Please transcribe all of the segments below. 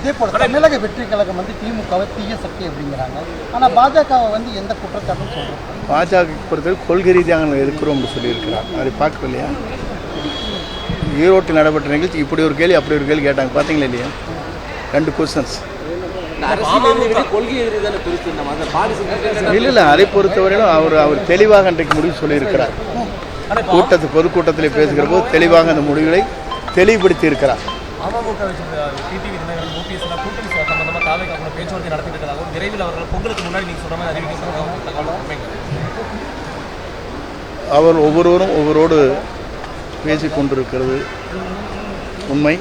இதே போல தமிழக வெற்றி கழகம் வந்து திமுகவை தீய சக்தி அப்படிங்கிறாங்க. ஆனால் பாஜகவை வந்து எந்த குற்றச்சாட்டும் சொல்கிறோம். பாஜக பொறுத்தவரை கொள்கை ரீதியாக நாங்கள் இருக்கிறோம்னு சொல்லியிருக்கிறார். அதை பார்க்கலையா? ஈரோட்டில் நடைபெற்ற நிகழ்ச்சி இப்படி ஒரு கேள்வி அப்படி ஒரு கேள்வி கேட்டாங்க, பார்த்தீங்களா இல்லையா? 2 கொஸ்டின்ஸ். இல்லை அதை பொறுத்தவரையிலும் அவர் தெளிவாக அன்றைக்கு முடிவு சொல்லியிருக்கிறார். பொதுக்கூட்டத்தில் பேசுகிற போது தெளிவாக அந்த முடிவுகளை தெளிவுபடுத்தி இருக்கிறார். அவர் ஒவ்வொருவரோடு பேசிக் கொண்டிருக்கிறது உண்மை.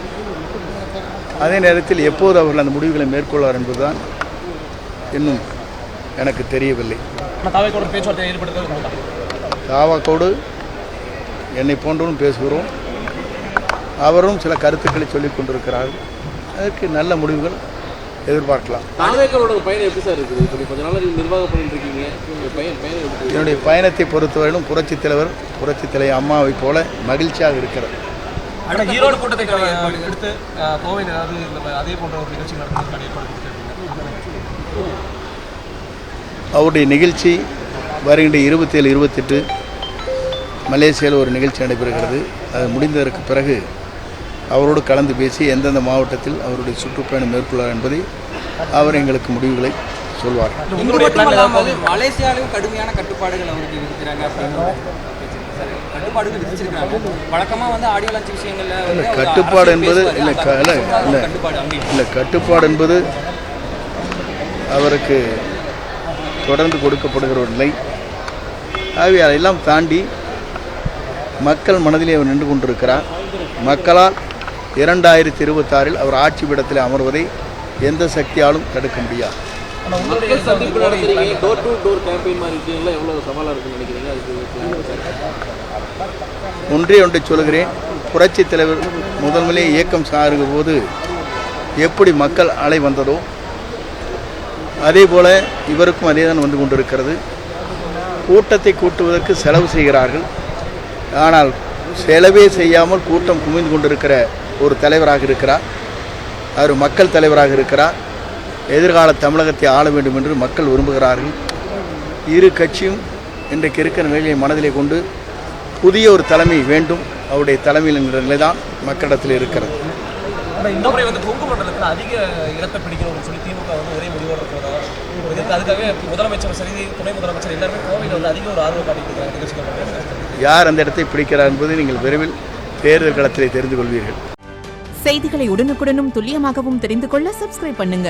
அதே நேரத்தில் எப்போது அவர்கள் அந்த முடிவுகளை மேற்கொள்வார் என்பதுதான் இன்னும் எனக்கு தெரியவில்லை. தாவாக்கோடு என்னை போன்றவரும் பேசுகிறோம். அவரும் சில கருத்துக்களை சொல்லிக் கொண்டிருக்கிறார்கள். அதற்கு நல்ல முடிவுகள் எதிர்பார்க்கலாம். என்னுடைய பயணத்தை பொறுத்தவரையிலும் புரட்சித் தலைவர் அம்மாவை போல மகிழ்ச்சியாக இருக்கிறது. ஈரோடு கூட்டத்தை எடுத்து கோவையில் அதே போன்ற ஒரு நிகழ்ச்சி அவருடைய நிகழ்ச்சி வருகின்ற 27, 28 மலேசியாவில் ஒரு நிகழ்ச்சி நடைபெறுகிறது. அது முடிந்ததற்கு பிறகு அவரோடு கலந்து பேசி எந்தெந்த மாவட்டத்தில் அவருடைய சுற்றுப்பயணம் மேற்கொள்ளார் என்பதை அவர் எங்களுக்கு முடிவுகளை சொல்வார். மலேசியாவிலும் கடுமையான கட்டுப்பாடுகள் அவருக்கு விதிக்கிறாங்க. கட்டுப்பாடுகள் விதிச்சிருக்காங்க. வழக்கமாக வந்து ஆடியோ லான்ச் விஷயங்களில் கட்டுப்பாடு என்பது கட்டுப்பாடு என்பது அவருக்கு தொடர்ந்து கொடுக்கப்படுகிற ஒரு நிலை. ஆகவே அதையெல்லாம் தாண்டி மக்கள் மனதிலே அவர் நின்று கொண்டிருக்கிறார். மக்களால் 2026 அவர் ஆட்சி பீடத்தில் அமர்வதை எந்த சக்தியாலும் தடுக்க முடியாது. ஒன்றை சொல்கிறேன். புரட்சித் தலைவர் முதல்நிலை இயக்கம் சாருகிற போது எப்படி மக்கள் அலை வந்ததோ அதே போல இவருக்கும் அதே தான் வந்து கொண்டிருக்கிறது. கூட்டத்தை கூட்டுவதற்கு செலவு செய்கிறார்கள். ஆனால் செலவே செய்யாமல் கூட்டம் குமிந்து கொண்டிருக்கிற ஒரு தலைவராக இருக்கிறார். அவர் மக்கள் தலைவராக இருக்கிறார். எதிர்கால தமிழகத்தை ஆள வேண்டும் என்று மக்கள் விரும்புகிறார்கள். இரு கட்சியும் இன்றைக்கு இருக்கிற நிலையை மனதிலே கொண்டு புதிய ஒரு தலைமை வேண்டும், அவருடைய தலைமையில் என்கிற நிலைதான் மக்களிடத்தில் இருக்கிறது. இந்த முறை வந்து கொங்கு மண்டலத்தில் அதிக இடத்தை பிடிக்கணும்னு சொல்லி திமுக வந்து ஒரே முடிவோடு இருக்கிறதா? அதுக்காகவே முதலமைச்சர் சரி, துணை முதலமைச்சர் எல்லாருமே கோவையில் வந்து அதிக ஒரு ஆர்வம் காட்டியிருக்கிறாங்க. யார் அந்த இடத்தை பிடிக்கிறார் என்பதை நீங்கள் விரைவில் தேர்தல் களத்திலே தெரிந்து கொள்வீர்கள். செய்திகளை உடனுக்குடனும் துல்லியமாகவும் தெரிந்து கொள்ள சப்ஸ்கிரைப் பண்ணுங்க.